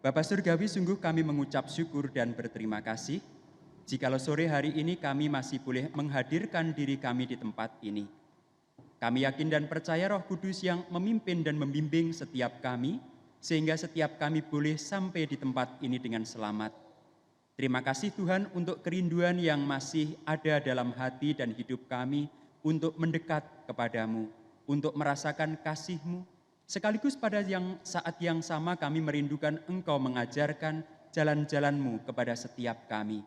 Bapa Surgawi, sungguh kami mengucap syukur dan berterima kasih jikalau sore hari ini kami masih boleh menghadirkan diri kami di tempat ini. Kami yakin dan percaya Roh Kudus yang memimpin dan membimbing setiap kami, sehingga setiap kami boleh sampai di tempat ini dengan selamat. Terima kasih Tuhan untuk kerinduan yang masih ada dalam hati dan hidup kami untuk mendekat kepadamu, untuk merasakan kasih-Mu. Sekaligus pada saat yang sama kami merindukan Engkau mengajarkan jalan-jalan-Mu kepada setiap kami.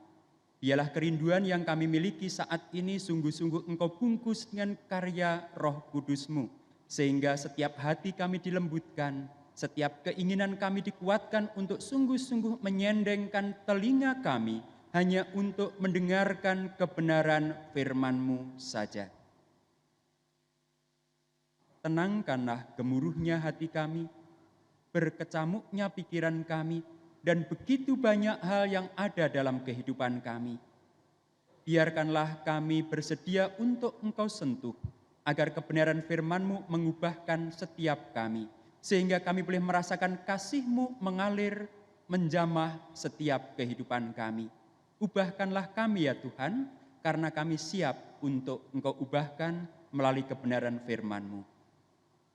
Biarlah kerinduan yang kami miliki saat ini sungguh-sungguh Engkau bungkus dengan karya Roh Kudus-Mu, sehingga setiap hati kami dilembutkan, setiap keinginan kami dikuatkan untuk sungguh-sungguh menyendengkan telinga kami hanya untuk mendengarkan kebenaran firman-Mu saja. Tenangkanlah gemuruhnya hati kami, berkecamuknya pikiran kami, dan begitu banyak hal yang ada dalam kehidupan kami. Biarkanlah kami bersedia untuk Engkau sentuh, agar kebenaran firman-Mu mengubahkan setiap kami, sehingga kami boleh merasakan kasih-Mu mengalir, menjamah setiap kehidupan kami. Ubahkanlah kami ya Tuhan, karena kami siap untuk Engkau ubahkan melalui kebenaran firman-Mu.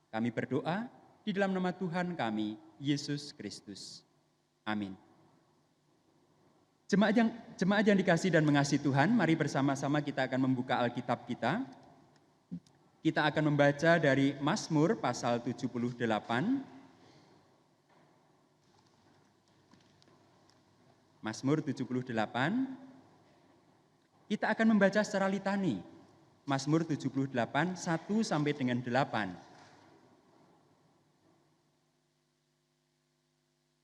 Kami berdoa di dalam nama Tuhan kami, Yesus Kristus. Amin. Jemaat yang dikasihi dan mengasihi Tuhan, mari bersama-sama kita akan membuka Alkitab kita. Kita akan membaca dari Mazmur pasal 78. Mazmur 78. Kita akan membaca secara litani. Mazmur 78, 1 sampai dengan 8.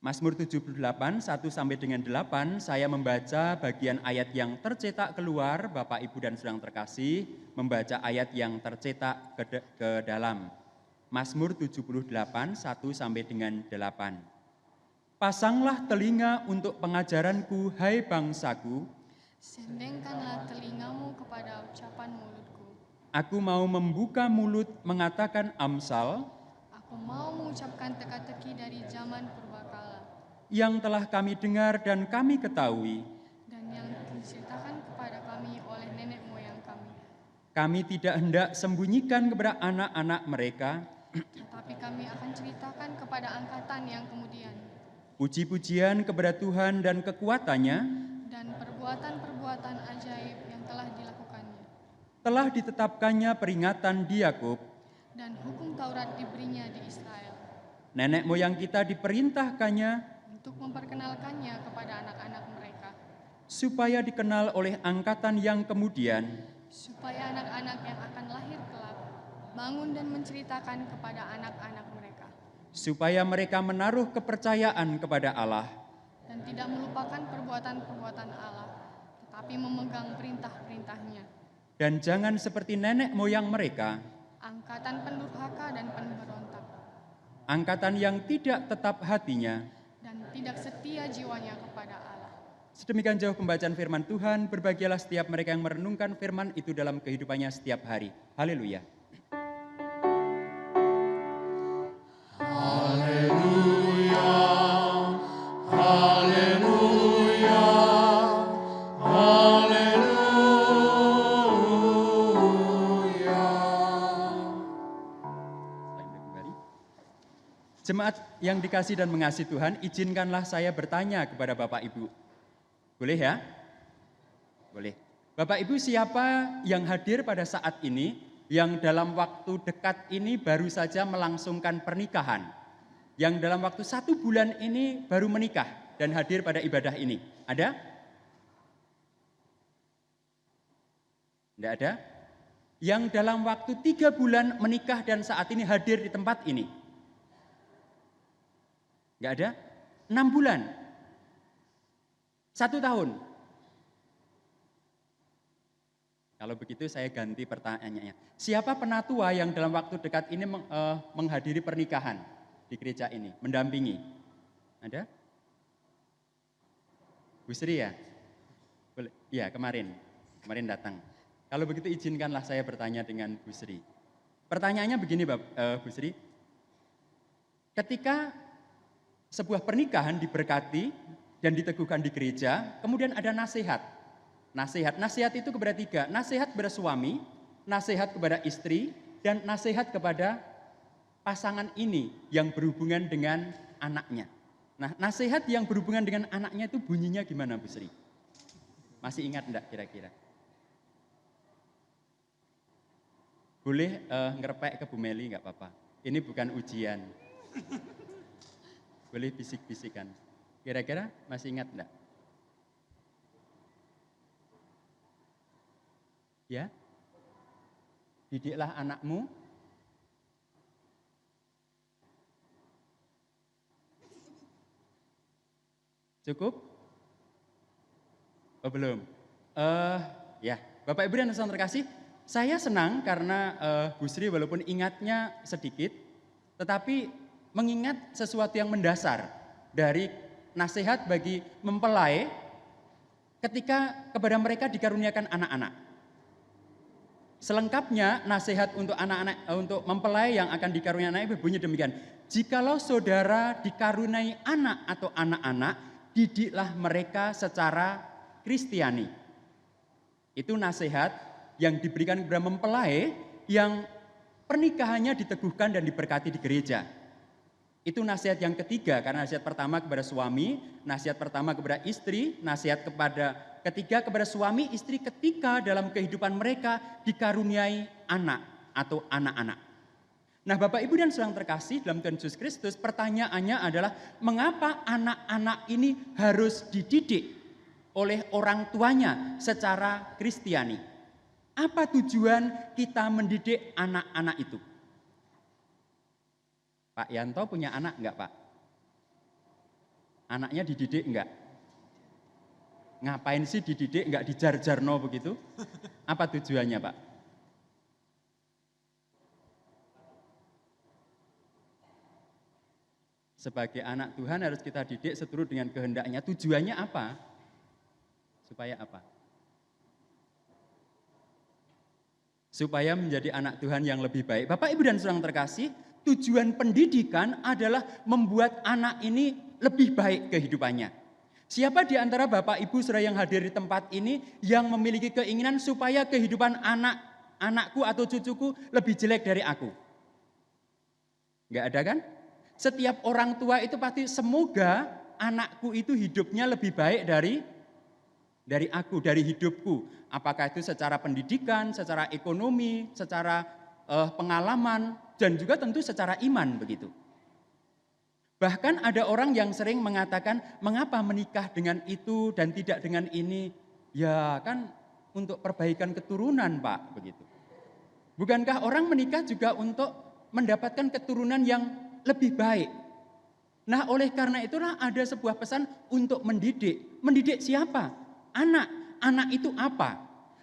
Mazmur 78, 1 sampai dengan 8, saya membaca bagian ayat yang tercetak keluar, Bapak Ibu dan Saudara terkasih, membaca ayat yang tercetak ke dalam. Mazmur 78, 1 sampai dengan 8. Pasanglah telinga untuk pengajaranku, hai bangsaku. Sendengkanlah telingamu kepada ucapan mulutku. Aku mau membuka mulut mengatakan amsal. Aku mau mengucapkan teka-teki dari zaman purbakala. Yang telah kami dengar dan kami ketahui. Dan yang diceritakan kepada kami oleh nenek moyang kami. Kami tidak hendak sembunyikan kepada anak-anak mereka. Tetapi kami akan ceritakan kepada angkatan yang kemudian. Puji-pujian kepada Tuhan dan kekuatannya. Dan perbuatan-perbuatan ajaib yang telah dilakukannya. Telah ditetapkannya peringatan di Yakub. Dan hukum Taurat diberinya di Israel. Nenek moyang kita diperintahkannya untuk memperkenalkannya kepada anak-anak mereka. Supaya dikenal oleh angkatan yang kemudian. Supaya anak-anak yang akan lahir kelak bangun dan menceritakan kepada anak-anak mereka. Supaya mereka menaruh kepercayaan kepada Allah. Dan tidak melupakan perbuatan-perbuatan Allah, tetapi memegang perintah-perintahnya. Dan jangan seperti nenek moyang mereka. Angkatan pendurhaka dan pemberontak. Angkatan yang tidak tetap hatinya. Dan tidak setia jiwanya kepada Allah. Sedemikian jauh pembacaan firman Tuhan, berbahagialah setiap mereka yang merenungkan firman itu dalam kehidupannya setiap hari. Haleluya. Haleluya, haleluya, haleluya. Jemaat yang dikasih dan mengasihi Tuhan, izinkanlah saya bertanya kepada Bapak Ibu. Boleh ya? Boleh. Bapak Ibu, siapa yang hadir pada saat ini, yang dalam waktu dekat ini baru saja melangsungkan pernikahan? Yang dalam waktu 1 bulan ini baru menikah dan hadir pada ibadah ini? Ada? Tidak ada? Yang dalam waktu 3 bulan menikah dan saat ini hadir di tempat ini? Enggak ada? 6 bulan? 1 tahun? Kalau begitu saya ganti pertanyaannya. Siapa penatua yang dalam waktu dekat ini menghadiri pernikahan di gereja ini? Mendampingi? Ada? Bu Sri ya? Boleh? Iya, kemarin datang. Kalau begitu izinkanlah saya bertanya dengan Bu Sri. Pertanyaannya begini Bu Sri. Ketika sebuah pernikahan diberkati dan diteguhkan di gereja, kemudian ada nasihat. Nasihat itu kepada tiga, nasihat kepada suami, nasihat kepada istri, dan nasihat kepada pasangan ini yang berhubungan dengan anaknya. Nah, nasihat yang berhubungan dengan anaknya itu bunyinya gimana, Bu Sri? Masih ingat enggak kira-kira? Boleh ngerepek ke Bu Meli enggak apa-apa. Ini bukan ujian. Boleh bisik-bisikan. Kira-kira masih ingat enggak? Ya? Didiklah anakmu cukup? Oh belum. Ya, Bapak Ibu dan saudara terkasih, saya senang karena Bu Sri walaupun ingatnya sedikit, tetapi mengingat sesuatu yang mendasar dari nasihat bagi mempelai ketika kepada mereka dikaruniakan anak-anak. Selengkapnya nasihat untuk anak-anak, untuk mempelai yang akan dikaruniai anak berbunyi demikian. Jikalau saudara dikaruniai anak atau anak-anak, didiklah mereka secara Kristiani. Itu nasihat yang diberikan kepada mempelai yang pernikahannya diteguhkan dan diberkati di gereja. Itu nasihat yang ketiga, karena nasihat pertama kepada suami, nasihat pertama kepada istri, nasihat ketiga kepada suami istri ketika dalam kehidupan mereka dikaruniai anak atau anak-anak. Nah, Bapak Ibu dan saudara terkasih dalam Tuhan Yesus Kristus, pertanyaannya adalah mengapa anak-anak ini harus dididik oleh orang tuanya secara Kristiani? Apa tujuan kita mendidik anak-anak itu? Pak Yanto punya anak enggak, Pak? Anaknya dididik enggak? Ngapain sih dididik enggak dijar-jarno begitu? Apa tujuannya, Pak? Sebagai anak Tuhan harus kita didik seturut dengan kehendaknya. Tujuannya apa? Supaya apa? Supaya menjadi anak Tuhan yang lebih baik. Bapak, Ibu, dan saudara terkasih, tujuan pendidikan adalah membuat anak ini lebih baik kehidupannya. Siapa di antara Bapak, Ibu, saudara yang hadir di tempat ini yang memiliki keinginan supaya kehidupan anakku atau cucuku lebih jelek dari aku? Enggak ada kan? Setiap orang tua itu pasti semoga anakku itu hidupnya lebih baik dari aku, dari hidupku. Apakah itu secara pendidikan, secara ekonomi, secara pengalaman, dan juga tentu secara iman begitu. Bahkan ada orang yang sering mengatakan, mengapa menikah dengan itu dan tidak dengan ini? Ya kan untuk perbaikan keturunan, Pak, begitu. Bukankah orang menikah juga untuk mendapatkan keturunan yang lebih baik? Nah, oleh karena itulah ada sebuah pesan untuk mendidik. Mendidik siapa? Anak. Anak itu apa?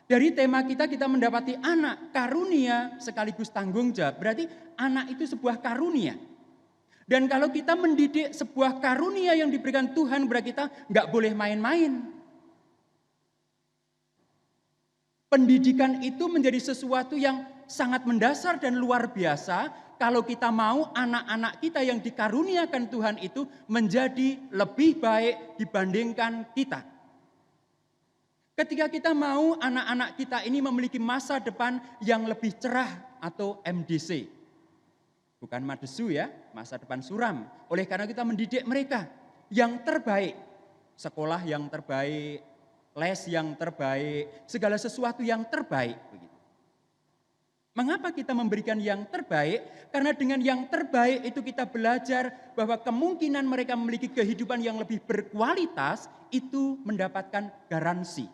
Dari tema kita mendapati anak, karunia sekaligus tanggung jawab. Berarti anak itu sebuah karunia. Dan kalau kita mendidik sebuah karunia yang diberikan Tuhan kepada kita, nggak boleh main-main. Pendidikan itu menjadi sesuatu yang sangat mendasar dan luar biasa kalau kita mau anak-anak kita yang dikaruniakan Tuhan itu menjadi lebih baik dibandingkan kita. Ketika kita mau anak-anak kita ini memiliki masa depan yang lebih cerah atau MDC. Bukan madesu ya, masa depan suram. Oleh karena kita mendidik mereka yang terbaik. Sekolah yang terbaik, les yang terbaik, segala sesuatu yang terbaik. Begitu. Mengapa kita memberikan yang terbaik? Karena dengan yang terbaik itu kita belajar bahwa kemungkinan mereka memiliki kehidupan yang lebih berkualitas itu mendapatkan garansi.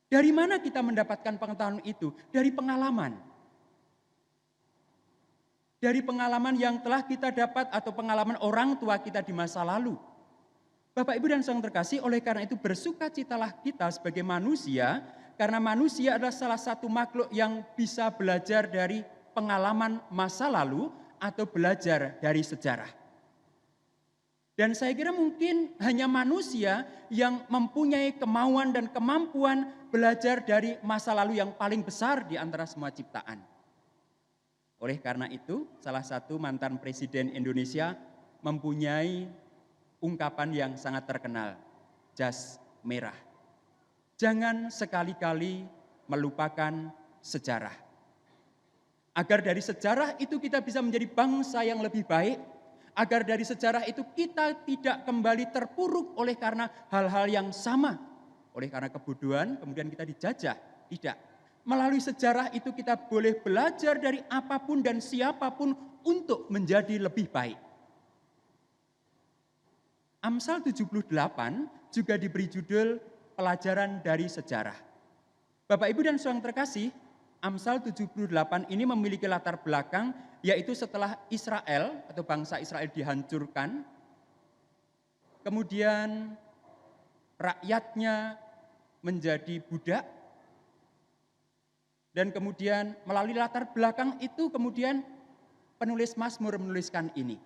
Dari mana kita mendapatkan pengetahuan itu? Dari pengalaman. Dari pengalaman yang telah kita dapat atau pengalaman orang tua kita di masa lalu. Bapak, Ibu, dan saudara terkasih, oleh karena itu bersukacitalah kita sebagai manusia, karena manusia adalah salah satu makhluk yang bisa belajar dari pengalaman masa lalu atau belajar dari sejarah. Dan saya kira mungkin hanya manusia yang mempunyai kemauan dan kemampuan belajar dari masa lalu yang paling besar di antara semua ciptaan. Oleh karena itu, salah satu mantan presiden Indonesia mempunyai ungkapan yang sangat terkenal, jas merah. Jangan sekali-kali melupakan sejarah. Agar dari sejarah itu kita bisa menjadi bangsa yang lebih baik, agar dari sejarah itu kita tidak kembali terpuruk oleh karena hal-hal yang sama, oleh karena kebodohan kemudian kita dijajah. Tidak. Melalui sejarah itu kita boleh belajar dari apapun dan siapapun untuk menjadi lebih baik. Amsal 78 juga diberi judul pelajaran dari sejarah. Bapak, Ibu, dan saudara terkasih, Amsal 78 ini memiliki latar belakang, yaitu setelah Israel atau bangsa Israel dihancurkan, kemudian rakyatnya menjadi budak, dan kemudian melalui latar belakang itu kemudian penulis Mazmur menuliskan ini.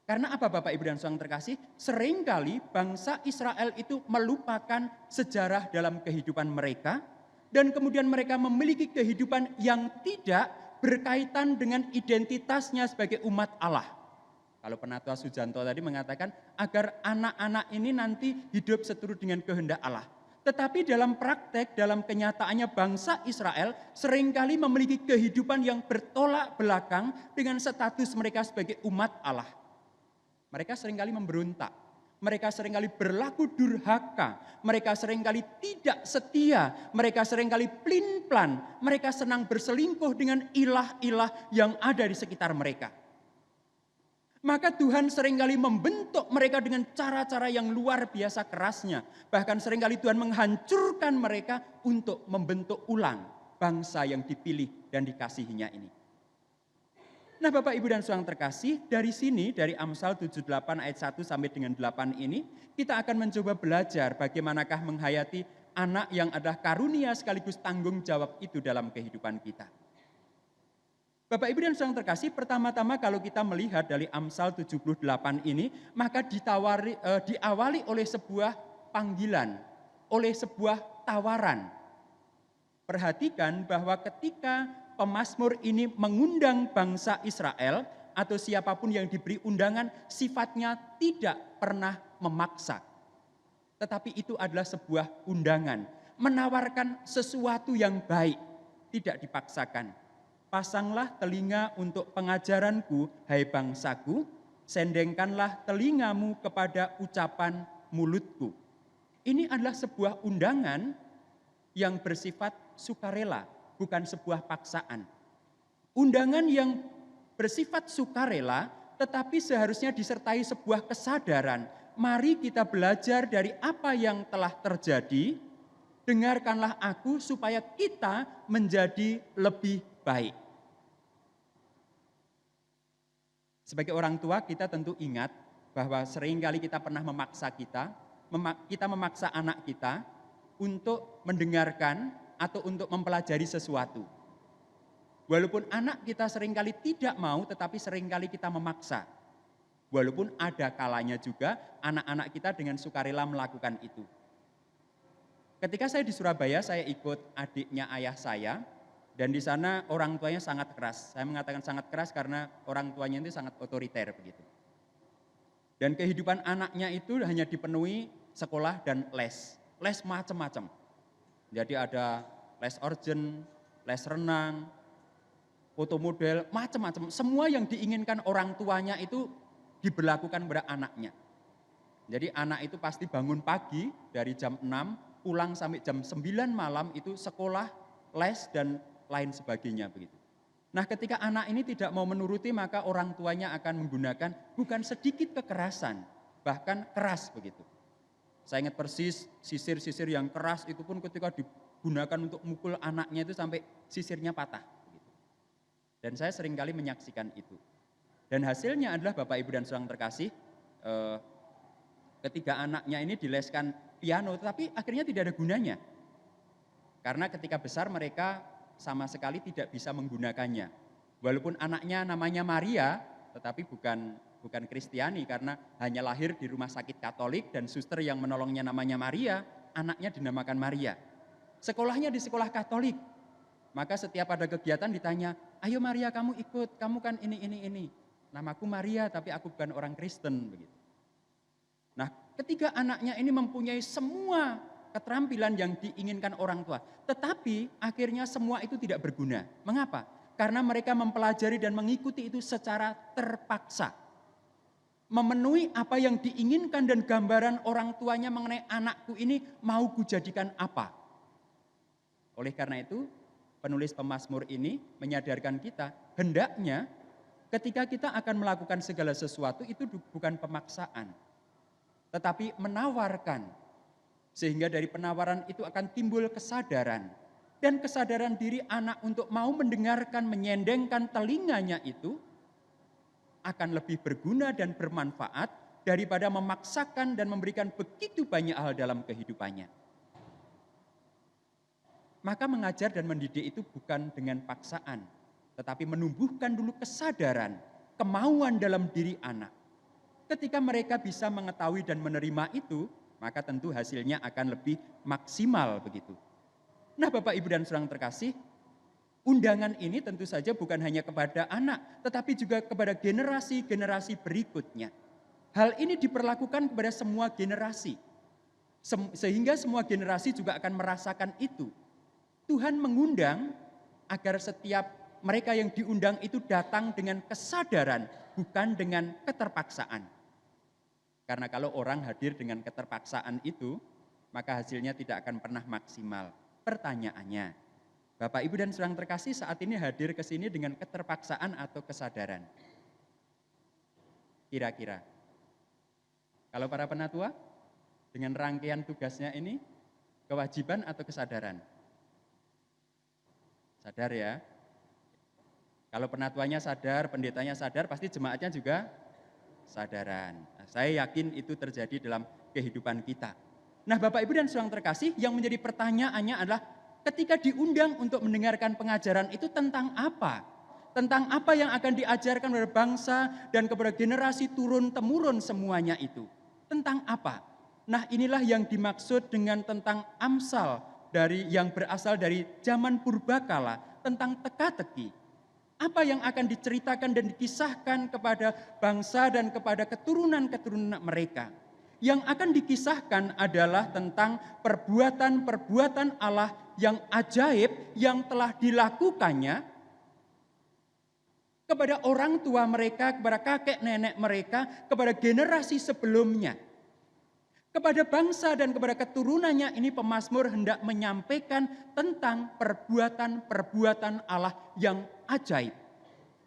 Karena apa, Bapak, Ibu, dan saudara terkasih? Seringkali bangsa Israel itu melupakan sejarah dalam kehidupan mereka, dan kemudian mereka memiliki kehidupan yang tidak berkaitan dengan identitasnya sebagai umat Allah. Kalau Penatua Sujanto tadi mengatakan agar anak-anak ini nanti hidup seturut dengan kehendak Allah. Tetapi dalam praktek, dalam kenyataannya bangsa Israel seringkali memiliki kehidupan yang bertolak belakang dengan status mereka sebagai umat Allah. Mereka seringkali memberontak, mereka seringkali berlaku durhaka, mereka seringkali tidak setia, mereka seringkali plin-plan, mereka senang berselingkuh dengan ilah-ilah yang ada di sekitar mereka. Maka Tuhan seringkali membentuk mereka dengan cara-cara yang luar biasa kerasnya. Bahkan seringkali Tuhan menghancurkan mereka untuk membentuk ulang bangsa yang dipilih dan dikasihinya ini. Nah, Bapak, Ibu, dan saudara terkasih, dari sini, dari Amsal 78 ayat 1 sampai dengan 8 ini, kita akan mencoba belajar bagaimanakah menghayati anak yang adalah karunia sekaligus tanggung jawab itu dalam kehidupan kita. Bapak, Ibu, dan saudara terkasih, pertama-tama kalau kita melihat dari Amsal 78 ini, maka diawali oleh sebuah panggilan, oleh sebuah tawaran. Perhatikan bahwa ketika pemazmur ini mengundang bangsa Israel atau siapapun yang diberi undangan, sifatnya tidak pernah memaksa. Tetapi itu adalah sebuah undangan, menawarkan sesuatu yang baik, tidak dipaksakan. Pasanglah telinga untuk pengajaranku, hai bangsaku, sendengkanlah telingamu kepada ucapan mulutku. Ini adalah sebuah undangan yang bersifat sukarela, bukan sebuah paksaan. Undangan yang bersifat sukarela, tetapi seharusnya disertai sebuah kesadaran. Mari kita belajar dari apa yang telah terjadi, dengarkanlah aku supaya kita menjadi lebih baik. Sebagai orang tua kita tentu ingat bahwa seringkali kita pernah memaksa kita memaksa anak kita untuk mendengarkan atau untuk mempelajari sesuatu. Walaupun anak kita seringkali tidak mau, tetapi seringkali kita memaksa. Walaupun ada kalanya juga anak-anak kita dengan sukarela melakukan itu. Ketika saya di Surabaya, saya ikut adiknya ayah saya. Dan di sana orang tuanya sangat keras. Saya mengatakan sangat keras karena orang tuanya itu sangat otoriter begitu. Dan kehidupan anaknya itu hanya dipenuhi sekolah dan les. Les macam-macam. Jadi ada les organ, les renang, foto model, macam-macam. Semua yang diinginkan orang tuanya itu diberlakukan pada anaknya. Jadi anak itu pasti bangun pagi dari jam 6, pulang sampai jam 9 malam itu sekolah, les, dan lain sebagainya begitu. Nah, ketika anak ini tidak mau menuruti, maka orang tuanya akan menggunakan bukan sedikit kekerasan, bahkan keras begitu. Saya ingat persis sisir-sisir yang keras itu pun ketika digunakan untuk mukul anaknya itu sampai sisirnya patah begitu. Dan saya seringkali menyaksikan itu. Dan hasilnya adalah Bapak, Ibu, dan saudara terkasih, ketiga anaknya ini dileskan piano, tetapi akhirnya tidak ada gunanya. Karena ketika besar mereka sama sekali tidak bisa menggunakannya. Walaupun anaknya namanya Maria, tetapi bukan Kristiani karena hanya lahir di rumah sakit Katolik dan suster yang menolongnya namanya Maria, anaknya dinamakan Maria. Sekolahnya di sekolah Katolik. Maka setiap ada kegiatan ditanya, ayo Maria kamu ikut, kamu kan ini. namaku Maria tapi aku bukan orang Kristen begitu. Nah, ketika anaknya ini mempunyai semua keterampilan yang diinginkan orang tua, tetapi akhirnya semua itu tidak berguna. Mengapa? Karena mereka mempelajari dan mengikuti itu secara terpaksa. Memenuhi apa yang diinginkan dan gambaran orang tuanya mengenai anakku ini mau kujadikan apa. Oleh karena itu, penulis pemazmur ini menyadarkan kita, hendaknya ketika kita akan melakukan segala sesuatu itu bukan pemaksaan, tetapi menawarkan. Sehingga dari penawaran itu akan timbul kesadaran. Dan kesadaran diri anak untuk mau mendengarkan, menyendengkan telinganya itu akan lebih berguna dan bermanfaat daripada memaksakan dan memberikan begitu banyak hal dalam kehidupannya. Maka mengajar dan mendidik itu bukan dengan paksaan, tetapi menumbuhkan dulu kesadaran, kemauan dalam diri anak. Ketika mereka bisa mengetahui dan menerima itu, maka tentu hasilnya akan lebih maksimal begitu. Nah, Bapak, Ibu, dan saudara terkasih, undangan ini tentu saja bukan hanya kepada anak, tetapi juga kepada generasi-generasi berikutnya. Hal ini diperlakukan kepada semua generasi, sehingga semua generasi juga akan merasakan itu. Tuhan mengundang agar setiap mereka yang diundang itu datang dengan kesadaran, bukan dengan keterpaksaan. Karena kalau orang hadir dengan keterpaksaan itu, maka hasilnya tidak akan pernah maksimal. Pertanyaannya, Bapak, Ibu, dan saudara terkasih, saat ini hadir ke sini dengan keterpaksaan atau kesadaran? Kira-kira. Kalau para penatua, dengan rangkaian tugasnya ini, kewajiban atau kesadaran? Sadar ya. Kalau penatuannya sadar, pendetanya sadar, pasti jemaatnya juga sadaran. Nah, saya yakin itu terjadi dalam kehidupan kita. Nah, Bapak, Ibu, dan saudara terkasih, yang menjadi pertanyaannya adalah ketika diundang untuk mendengarkan pengajaran itu tentang apa? Tentang apa yang akan diajarkan kepada bangsa dan kepada generasi turun-temurun semuanya itu. Tentang apa? Nah, inilah yang dimaksud dengan tentang Amsal yang berasal dari zaman purbakala, tentang teka-teki. Apa yang akan diceritakan dan dikisahkan kepada bangsa dan kepada keturunan-keturunan mereka. Yang akan dikisahkan adalah tentang perbuatan-perbuatan Allah yang ajaib yang telah dilakukannya kepada orang tua mereka, kepada kakek nenek mereka, kepada generasi sebelumnya. Kepada bangsa dan kepada keturunannya ini pemazmur hendak menyampaikan tentang perbuatan-perbuatan Allah yang ajaib.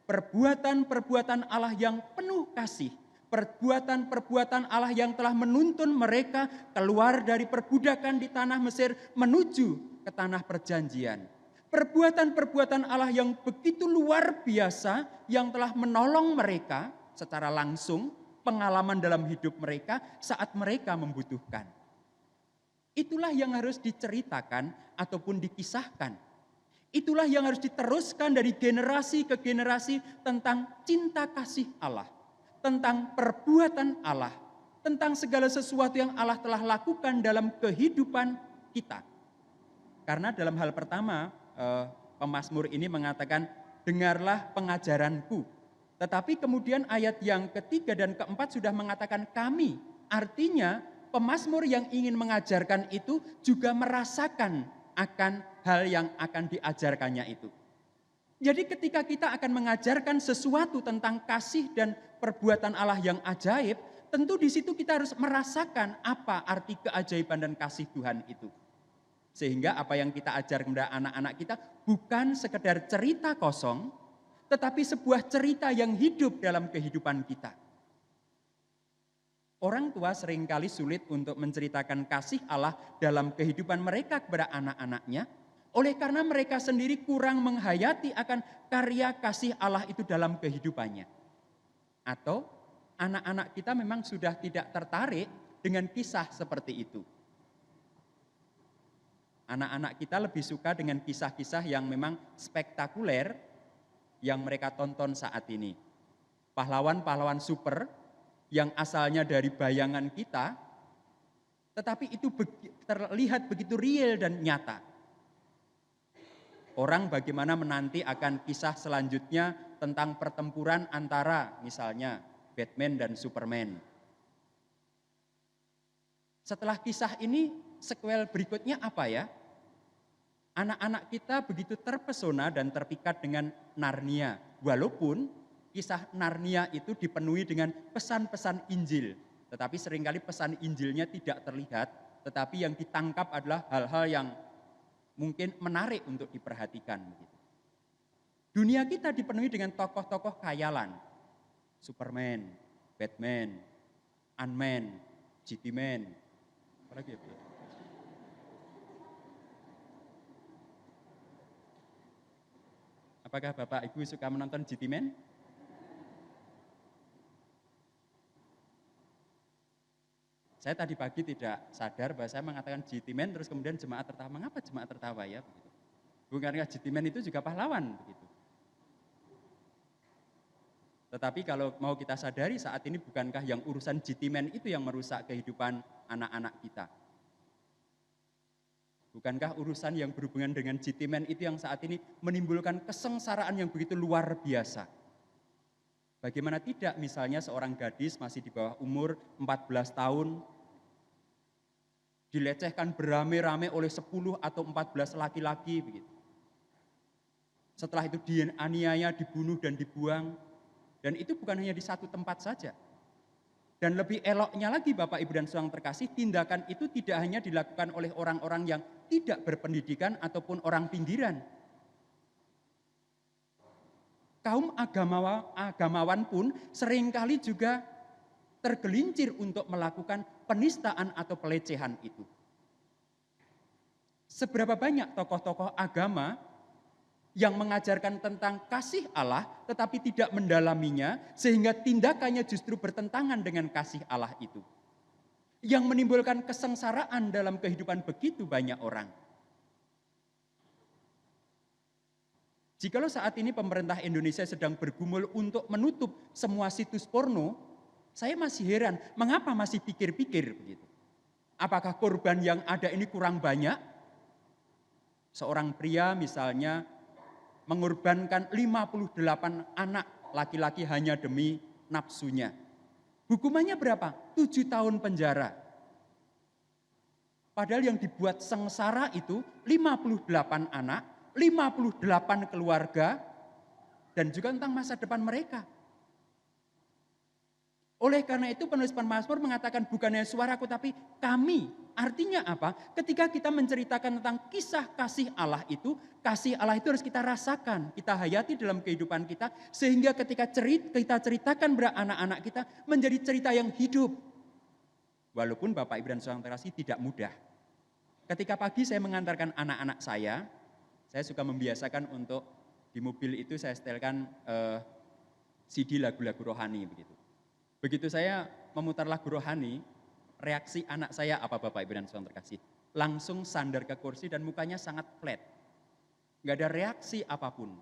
Perbuatan-perbuatan Allah yang penuh kasih. Perbuatan-perbuatan Allah yang telah menuntun mereka keluar dari perbudakan di tanah Mesir menuju ke tanah perjanjian. Perbuatan-perbuatan Allah yang begitu luar biasa yang telah menolong mereka secara langsung, pengalaman dalam hidup mereka saat mereka membutuhkan. Itulah yang harus diceritakan ataupun dikisahkan. Itulah yang harus diteruskan dari generasi ke generasi tentang cinta kasih Allah. Tentang perbuatan Allah. Tentang segala sesuatu yang Allah telah lakukan dalam kehidupan kita. Karena dalam hal pertama, pemazmur ini mengatakan, dengarlah pengajaranku. Tetapi kemudian ayat yang ketiga dan keempat sudah mengatakan kami. Artinya pemazmur yang ingin mengajarkan itu juga merasakan akan hal yang akan diajarkannya itu. Jadi ketika kita akan mengajarkan sesuatu tentang kasih dan perbuatan Allah yang ajaib, tentu di situ kita harus merasakan apa arti keajaiban dan kasih Tuhan itu. Sehingga apa yang kita ajar kepada anak-anak kita bukan sekedar cerita kosong, tetapi sebuah cerita yang hidup dalam kehidupan kita. Orang tua seringkali sulit untuk menceritakan kasih Allah dalam kehidupan mereka kepada anak-anaknya, oleh karena mereka sendiri kurang menghayati akan karya kasih Allah itu dalam kehidupannya. Atau anak-anak kita memang sudah tidak tertarik dengan kisah seperti itu. Anak-anak kita lebih suka dengan kisah-kisah yang memang spektakuler, yang mereka tonton saat ini. Pahlawan-pahlawan super yang asalnya dari bayangan kita, tetapi itu terlihat begitu real dan nyata. Orang bagaimana menanti akan kisah selanjutnya tentang pertempuran antara misalnya Batman dan Superman. Setelah kisah ini, sequel berikutnya apa ya? Anak-anak kita begitu terpesona dan terpikat dengan Narnia. Walaupun kisah Narnia itu dipenuhi dengan pesan-pesan Injil. Tetapi seringkali pesan Injilnya tidak terlihat, tetapi yang ditangkap adalah hal-hal yang mungkin menarik untuk diperhatikan. Dunia kita dipenuhi dengan tokoh-tokoh khayalan. Superman, Batman, Ant-Man, GT-Man. Apalagi ya? Apakah Bapak Ibu suka menonton GT-Man? Saya tadi pagi tidak sadar bahwa saya mengatakan GT-Man terus kemudian jemaat tertawa. Mengapa jemaat tertawa ya? Begitu. Bukankah GT-Man itu juga pahlawan? Begitu. Tetapi kalau mau kita sadari saat ini bukankah yang urusan GT-Man itu yang merusak kehidupan anak-anak kita? Bukankah urusan yang berhubungan dengan GT-Man itu yang saat ini menimbulkan kesengsaraan yang begitu luar biasa? Bagaimana tidak misalnya seorang gadis masih di bawah umur 14 tahun, dilecehkan beramai-ramai oleh 10 atau 14 laki-laki begitu. Setelah itu dianiaya, dibunuh dan dibuang. Dan itu bukan hanya di satu tempat saja. Dan lebih eloknya lagi Bapak Ibu dan Saudara terkasih, tindakan itu tidak hanya dilakukan oleh orang-orang yang tidak berpendidikan ataupun orang pinggiran. Kaum agamawan pun seringkali juga tergelincir untuk melakukan penistaan atau pelecehan itu. Seberapa banyak tokoh-tokoh agama yang mengajarkan tentang kasih Allah tetapi tidak mendalaminya sehingga tindakannya justru bertentangan dengan kasih Allah itu. Yang menimbulkan kesengsaraan dalam kehidupan begitu banyak orang. Jikalau saat ini pemerintah Indonesia sedang bergumul untuk menutup semua situs porno, saya masih heran mengapa masih pikir-pikir begitu. Apakah korban yang ada ini kurang banyak? Seorang pria misalnya mengorbankan 58 anak laki-laki hanya demi nafsunya. Hukumannya berapa? 7 tahun penjara. Padahal yang dibuat sengsara itu 58 anak, 58 keluarga, dan juga tentang masa depan mereka. Oleh karena itu penulis Mazmur mengatakan bukannya suaraku tapi kami. Artinya apa? Ketika kita menceritakan tentang kisah kasih Allah itu harus kita rasakan, kita hayati dalam kehidupan kita. Sehingga ketika kita ceritakan kepada anak-anak kita menjadi cerita yang hidup. Walaupun Bapak Ibu dan Saudara terkasih tidak mudah. Ketika pagi saya mengantarkan anak-anak saya suka membiasakan untuk di mobil itu saya setelkan CD lagu-lagu rohani begitu. Begitu saya memutar lagu rohani, reaksi anak saya apa Bapak Ibu dan Saudara terkasih? Langsung sandar ke kursi dan mukanya sangat flat. Nggak ada reaksi apapun.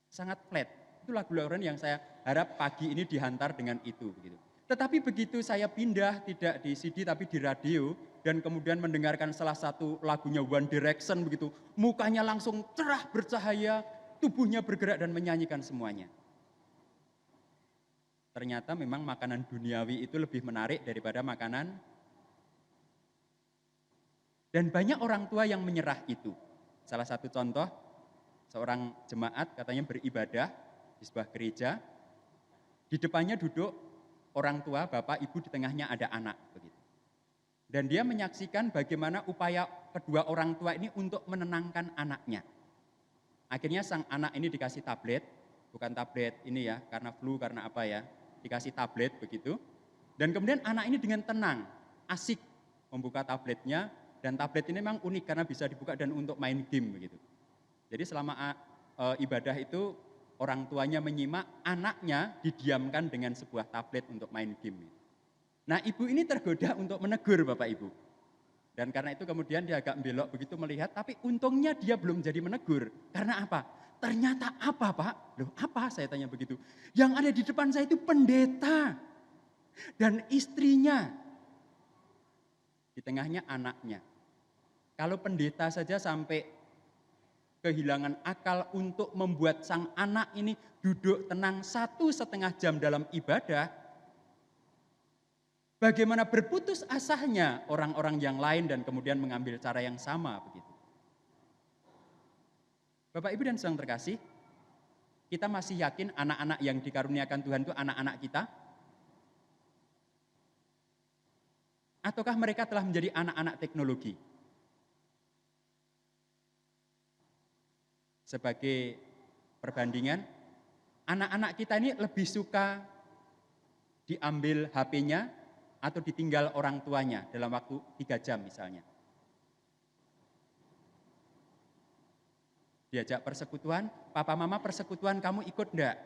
Sangat flat. Itu lagu-lagu rohani yang saya harap pagi ini dihantar dengan itu. Begitu. Tetapi begitu saya pindah tidak di CD tapi di radio dan kemudian mendengarkan salah satu lagunya One Direction begitu, mukanya langsung cerah bercahaya, tubuhnya bergerak dan menyanyikan semuanya. Ternyata memang makanan duniawi itu lebih menarik daripada makanan. Dan banyak orang tua yang menyerah itu. Salah satu contoh, seorang jemaat katanya beribadah di sebuah gereja. Di depannya duduk orang tua, bapak, ibu, di tengahnya ada anak. Begitu. Dan dia menyaksikan bagaimana upaya kedua orang tua ini untuk menenangkan anaknya. Akhirnya sang anak ini dikasih tablet, bukan tablet ini ya, karena flu, karena apa ya. Dikasih tablet begitu, dan kemudian anak ini dengan tenang, asik membuka tabletnya, dan tablet ini memang unik karena bisa dibuka dan untuk main game begitu. Jadi selama ibadah itu orang tuanya menyimak, anaknya didiamkan dengan sebuah tablet untuk main game. Nah ibu ini tergoda untuk menegur Bapak Ibu, dan karena itu kemudian dia agak belok begitu melihat, tapi untungnya dia belum jadi menegur, karena apa? Ternyata apa Pak? Loh apa saya tanya begitu? Yang ada di depan saya itu pendeta dan istrinya. Di tengahnya anaknya. Kalau pendeta saja sampai kehilangan akal untuk membuat sang anak ini duduk tenang 1,5 jam dalam ibadah, bagaimana berputus asanya orang-orang yang lain dan kemudian mengambil cara yang sama begitu. Bapak Ibu dan saudara terkasih, kita masih yakin anak-anak yang dikaruniakan Tuhan itu anak-anak kita? Ataukah mereka telah menjadi anak-anak teknologi? Sebagai perbandingan, anak-anak kita ini lebih suka diambil HP-nya atau ditinggal orang tuanya dalam waktu 3 jam misalnya. Diajak persekutuan, papa mama persekutuan kamu ikut enggak?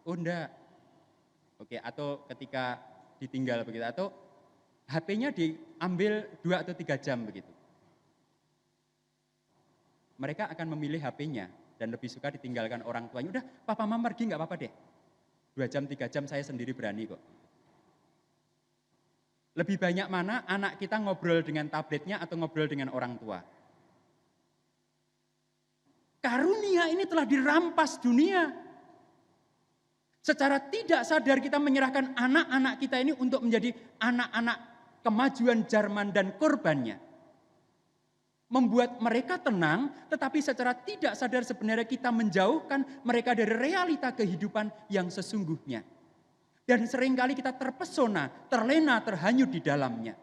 Oh enggak. Oke, atau ketika ditinggal begitu, atau HP-nya diambil 2 atau 3 jam begitu. Mereka akan memilih HP-nya dan lebih suka ditinggalkan orang tuanya. Udah, papa mama pergi enggak apa-apa deh. 2 jam, 3 jam saya sendiri berani kok. Lebih banyak mana anak kita ngobrol dengan tabletnya atau ngobrol dengan orang tua? Karunia ini telah dirampas dunia. Secara tidak sadar kita menyerahkan anak-anak kita ini untuk menjadi anak-anak kemajuan zaman dan korbannya. Membuat mereka tenang, tetapi secara tidak sadar sebenarnya kita menjauhkan mereka dari realita kehidupan yang sesungguhnya. Dan seringkali kita terpesona, terlena, terhanyut di dalamnya.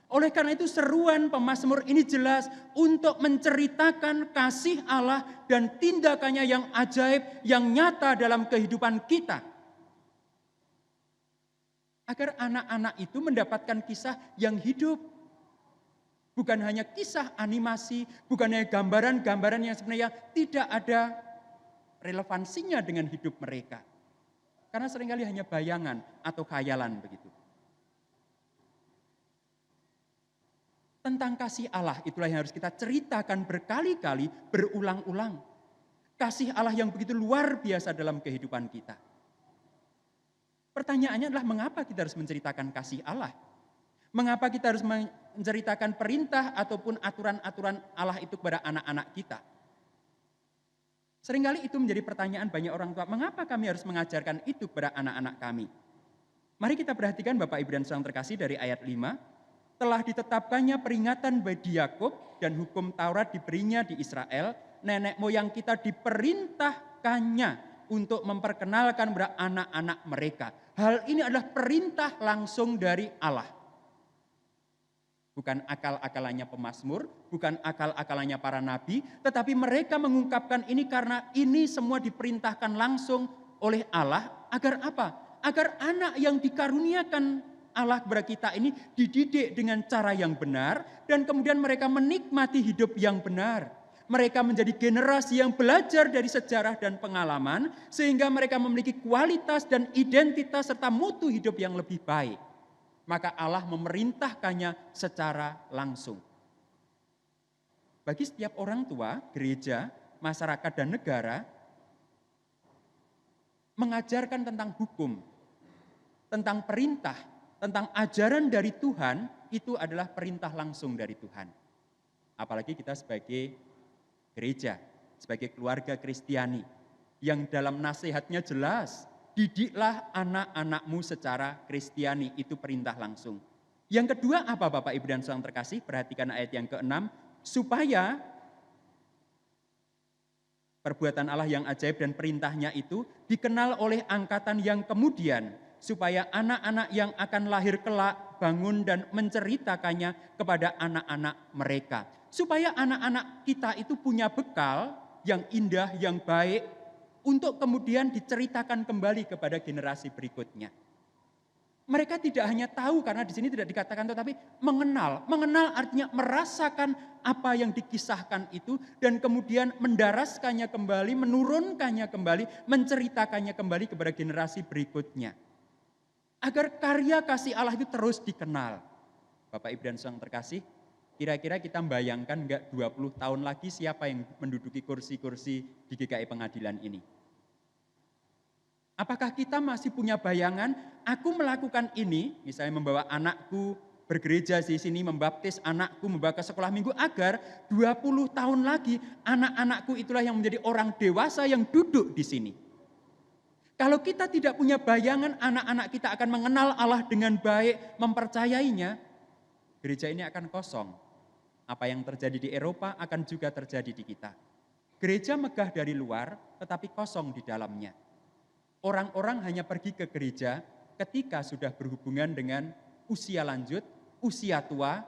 Oleh karena itu seruan pemazmur ini jelas untuk menceritakan kasih Allah dan tindakannya yang ajaib, yang nyata dalam kehidupan kita. Agar anak-anak itu mendapatkan kisah yang hidup. Bukan hanya kisah animasi, bukan hanya gambaran-gambaran yang sebenarnya tidak ada relevansinya dengan hidup mereka. Karena seringkali hanya bayangan atau khayalan begitu. Tentang kasih Allah itulah yang harus kita ceritakan berkali-kali, berulang-ulang. Kasih Allah yang begitu luar biasa dalam kehidupan kita. Pertanyaannya adalah mengapa kita harus menceritakan kasih Allah? Mengapa kita harus menceritakan perintah ataupun aturan-aturan Allah itu kepada anak-anak kita? Seringkali itu menjadi pertanyaan banyak orang tua, mengapa kami harus mengajarkan itu kepada anak-anak kami? Mari kita perhatikan Bapak Ibu dan saudara terkasih dari ayat 5. Telah ditetapkannya peringatan bagi Yakub dan hukum Taurat diberinya di Israel, nenek moyang kita diperintahkannya untuk memperkenalkan kepada anak-anak mereka. Hal ini adalah perintah langsung dari Allah. Bukan akal-akalannya pemazmur, bukan akal-akalannya para nabi, tetapi mereka mengungkapkan ini karena ini semua diperintahkan langsung oleh Allah. Agar apa? Agar anak yang dikaruniakan Allah kepada kita ini dididik dengan cara yang benar dan kemudian mereka menikmati hidup yang benar. Mereka menjadi generasi yang belajar dari sejarah dan pengalaman sehingga mereka memiliki kualitas dan identitas serta mutu hidup yang lebih baik. Maka Allah memerintahkannya secara langsung. Bagi setiap orang tua, gereja, masyarakat dan negara, mengajarkan tentang hukum, tentang perintah, tentang ajaran dari Tuhan, itu adalah perintah langsung dari Tuhan. Apalagi kita sebagai gereja, sebagai keluarga Kristiani, yang dalam nasihatnya jelas, didiklah anak-anakmu secara Kristiani, itu perintah langsung. Yang kedua apa Bapak Ibu dan saudara terkasih? Perhatikan ayat yang ke-6, supaya perbuatan Allah yang ajaib dan perintahnya itu dikenal oleh angkatan yang kemudian, supaya anak-anak yang akan lahir kelak bangun dan menceritakannya kepada anak-anak mereka. Supaya anak-anak kita itu punya bekal yang indah, yang baik, untuk kemudian diceritakan kembali kepada generasi berikutnya. Mereka tidak hanya tahu karena di sini tidak dikatakan tetapi mengenal. Mengenal artinya merasakan apa yang dikisahkan itu dan kemudian mendaraskannya kembali, menurunkannya kembali, menceritakannya kembali kepada generasi berikutnya. Agar karya kasih Allah itu terus dikenal. Bapak Ibu dan saudara terkasih, kira-kira kita membayangkan enggak 20 tahun lagi siapa yang menduduki kursi-kursi di GKI Pengadilan ini? Apakah kita masih punya bayangan, aku melakukan ini, misalnya membawa anakku bergereja di sini, membaptis anakku, membawa ke sekolah minggu, agar 20 tahun lagi anak-anakku itulah yang menjadi orang dewasa yang duduk di sini. Kalau kita tidak punya bayangan anak-anak kita akan mengenal Allah dengan baik, mempercayainya, gereja ini akan kosong. Apa yang terjadi di Eropa akan juga terjadi di kita. Gereja megah dari luar, tetapi kosong di dalamnya. Orang-orang hanya pergi ke gereja ketika sudah berhubungan dengan usia lanjut, usia tua,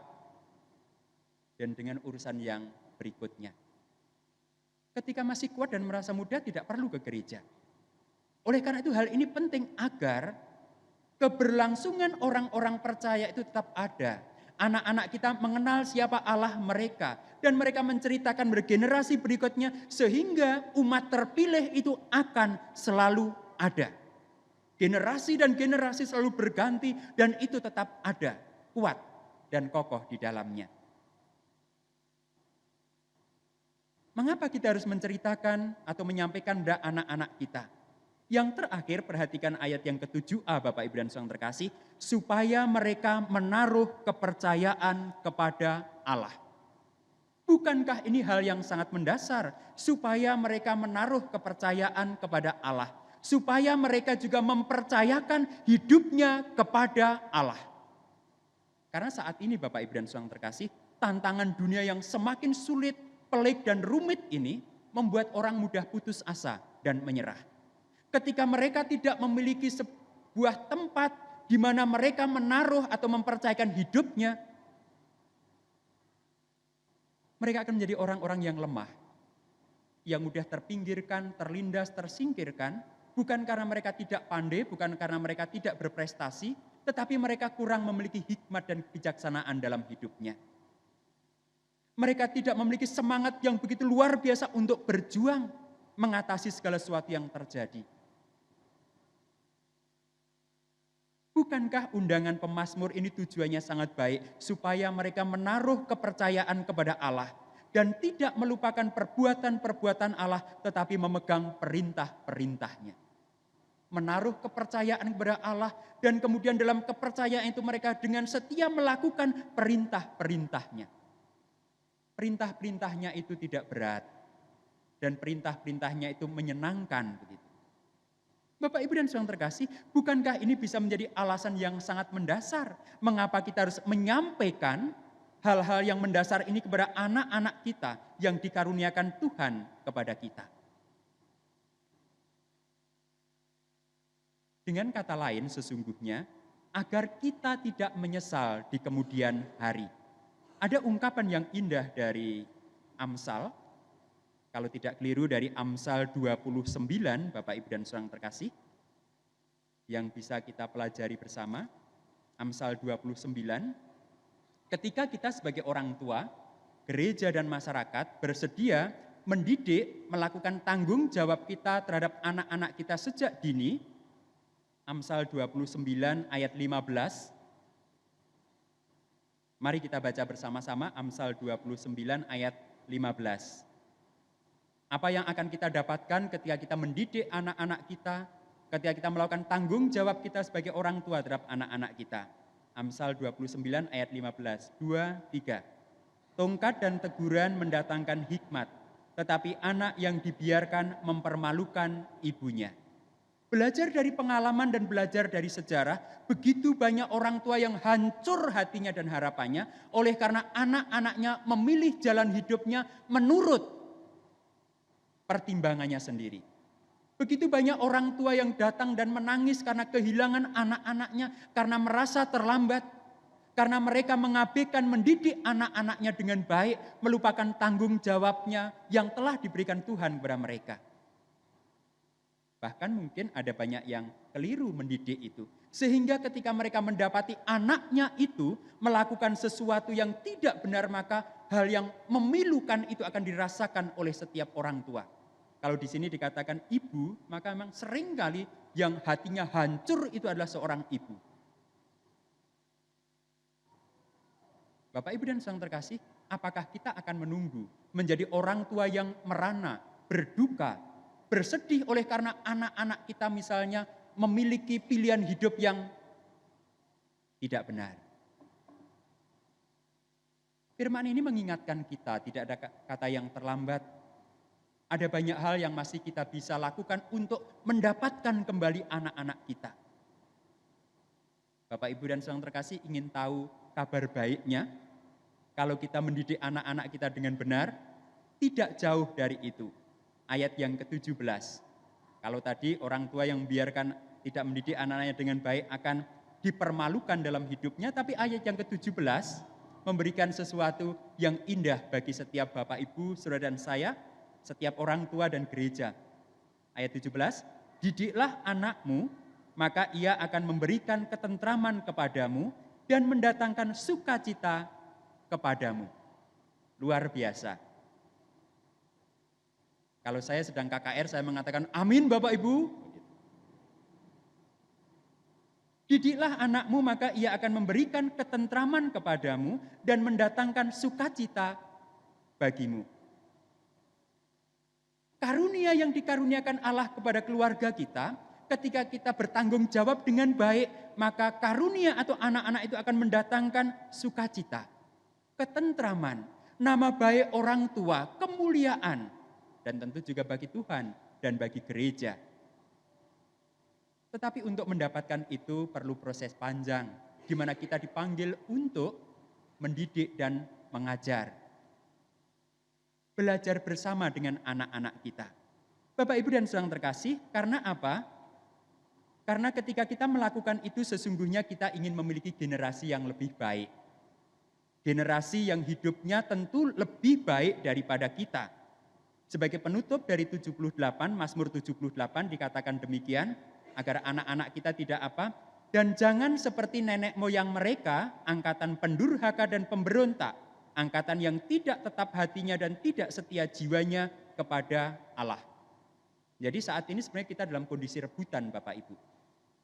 dan dengan urusan yang berikutnya. Ketika masih kuat dan merasa muda, tidak perlu ke gereja. Oleh karena itu hal ini penting agar keberlangsungan orang-orang percaya itu tetap ada. Anak-anak kita mengenal siapa Allah mereka. Dan mereka menceritakan bergenerasi berikutnya sehingga umat terpilih itu akan selalu ada. Generasi dan generasi selalu berganti dan itu tetap ada, kuat dan kokoh di dalamnya. Mengapa kita harus menceritakan atau menyampaikan kepada anak-anak kita? Yang terakhir, perhatikan ayat yang ke-7a Bapak Ibu dan Saudara terkasih, supaya mereka menaruh kepercayaan kepada Allah. Bukankah ini hal yang sangat mendasar? Supaya mereka menaruh kepercayaan kepada Allah. Supaya mereka juga mempercayakan hidupnya kepada Allah. Karena saat ini Bapak Ibu dan Saudara terkasih, tantangan dunia yang semakin sulit, pelik dan rumit ini membuat orang mudah putus asa dan menyerah. Ketika mereka tidak memiliki sebuah tempat di mana mereka menaruh atau mempercayakan hidupnya, mereka akan menjadi orang-orang yang lemah, yang mudah terpinggirkan, terlindas, tersingkirkan, bukan karena mereka tidak pandai, bukan karena mereka tidak berprestasi, tetapi mereka kurang memiliki hikmat dan kebijaksanaan dalam hidupnya. Mereka tidak memiliki semangat yang begitu luar biasa untuk berjuang mengatasi segala sesuatu yang terjadi. Bukankah undangan pemazmur ini tujuannya sangat baik supaya mereka menaruh kepercayaan kepada Allah dan tidak melupakan perbuatan-perbuatan Allah tetapi memegang perintah-perintahnya. Menaruh kepercayaan kepada Allah dan kemudian dalam kepercayaan itu mereka dengan setia melakukan perintah-perintahnya. Perintah-perintahnya itu tidak berat dan perintah-perintahnya itu menyenangkan begitu. Bapak, Ibu dan Saudara terkasih, bukankah ini bisa menjadi alasan yang sangat mendasar mengapa kita harus menyampaikan hal-hal yang mendasar ini kepada anak-anak kita yang dikaruniakan Tuhan kepada kita. Dengan kata lain sesungguhnya, agar kita tidak menyesal di kemudian hari. Ada ungkapan yang indah dari Amsal, kalau tidak keliru dari Amsal 29, Bapak Ibu dan Saudara terkasih, yang bisa kita pelajari bersama. Amsal 29, ketika kita sebagai orang tua, gereja dan masyarakat bersedia mendidik, melakukan tanggung jawab kita terhadap anak-anak kita sejak dini, Amsal 29 ayat 15, mari kita baca bersama-sama Amsal 29 ayat 15. Apa yang akan kita dapatkan ketika kita mendidik anak-anak kita, ketika kita melakukan tanggung jawab kita sebagai orang tua terhadap anak-anak kita. Amsal 29 ayat 15, 2, 3. Tongkat dan teguran mendatangkan hikmat, tetapi anak yang dibiarkan mempermalukan ibunya. Belajar dari pengalaman dan belajar dari sejarah, begitu banyak orang tua yang hancur hatinya dan harapannya oleh karena anak-anaknya memilih jalan hidupnya menurut pertimbangannya sendiri. Begitu banyak orang tua yang datang dan menangis karena kehilangan anak-anaknya, karena merasa terlambat, karena mereka mengabaikan mendidik anak-anaknya dengan baik, melupakan tanggung jawabnya yang telah diberikan Tuhan kepada mereka. Bahkan mungkin ada banyak yang keliru mendidik itu. Sehingga ketika mereka mendapati anaknya itu melakukan sesuatu yang tidak benar, maka hal yang memilukan itu akan dirasakan oleh setiap orang tua. Kalau di sini dikatakan ibu, maka memang seringkali yang hatinya hancur itu adalah seorang ibu. Bapak, Ibu dan Saudara terkasih, apakah kita akan menunggu menjadi orang tua yang merana, berduka, bersedih oleh karena anak-anak kita misalnya memiliki pilihan hidup yang tidak benar? Firman ini mengingatkan kita, tidak ada kata yang terlambat. Ada banyak hal yang masih kita bisa lakukan untuk mendapatkan kembali anak-anak kita. Bapak, Ibu, dan saudara terkasih, ingin tahu kabar baiknya? Kalau kita mendidik anak-anak kita dengan benar, tidak jauh dari itu. Ayat yang ke-17. Kalau tadi orang tua yang membiarkan tidak mendidik anak-anaknya dengan baik akan dipermalukan dalam hidupnya, tapi ayat yang ke-17 memberikan sesuatu yang indah bagi setiap Bapak, Ibu, saudara dan saya, setiap orang tua dan gereja. Ayat 17, didiklah anakmu, maka ia akan memberikan ketentraman kepadamu dan mendatangkan sukacita kepadamu. Luar biasa. Kalau saya sedang KKR, saya mengatakan, amin Bapak Ibu. Didiklah anakmu, maka ia akan memberikan ketentraman kepadamu dan mendatangkan sukacita bagimu. Karunia yang dikaruniakan Allah kepada keluarga kita, ketika kita bertanggung jawab dengan baik, maka karunia atau anak-anak itu akan mendatangkan sukacita, ketentraman, nama baik orang tua, kemuliaan, dan tentu juga bagi Tuhan dan bagi gereja. Tetapi untuk mendapatkan itu perlu proses panjang, di mana kita dipanggil untuk mendidik dan mengajar. Belajar bersama dengan anak-anak kita. Bapak, Ibu, dan saudara terkasih, karena apa? Karena ketika kita melakukan itu sesungguhnya kita ingin memiliki generasi yang lebih baik. Generasi yang hidupnya tentu lebih baik daripada kita. Sebagai penutup dari 78, Mazmur 78 dikatakan demikian, agar anak-anak kita tidak apa? Dan jangan seperti nenek moyang mereka, angkatan pendurhaka dan pemberontak, angkatan yang tidak tetap hatinya dan tidak setia jiwanya kepada Allah. Jadi saat ini sebenarnya kita dalam kondisi rebutan Bapak Ibu.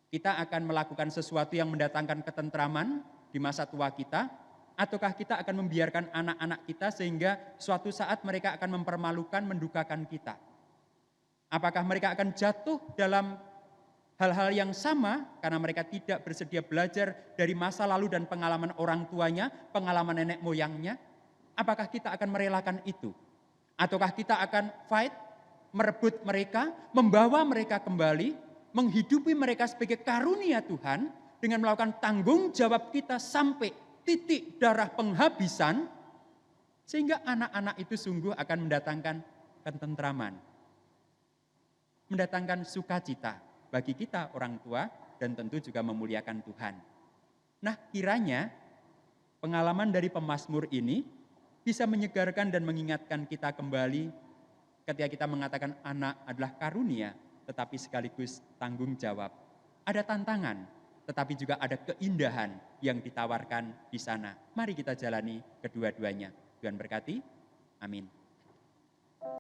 Kita akan melakukan sesuatu yang mendatangkan ketentraman di masa tua kita, ataukah kita akan membiarkan anak-anak kita sehingga suatu saat mereka akan mempermalukan, mendukakan kita. Apakah mereka akan jatuh dalam hal-hal yang sama karena mereka tidak bersedia belajar dari masa lalu dan pengalaman orang tuanya, pengalaman nenek moyangnya? Apakah kita akan merelakan itu? Ataukah kita akan fight, merebut mereka, membawa mereka kembali, menghidupi mereka sebagai karunia Tuhan dengan melakukan tanggung jawab kita sampai titik darah penghabisan, sehingga anak-anak itu sungguh akan mendatangkan ketentraman, mendatangkan sukacita bagi kita orang tua dan tentu juga memuliakan Tuhan. Nah, kiranya pengalaman dari pemazmur ini bisa menyegarkan dan mengingatkan kita kembali ketika kita mengatakan anak adalah karunia tetapi sekaligus tanggung jawab. Ada tantangan tetapi juga ada keindahan yang ditawarkan di sana. Mari kita jalani kedua-duanya. Tuhan berkati. Amin.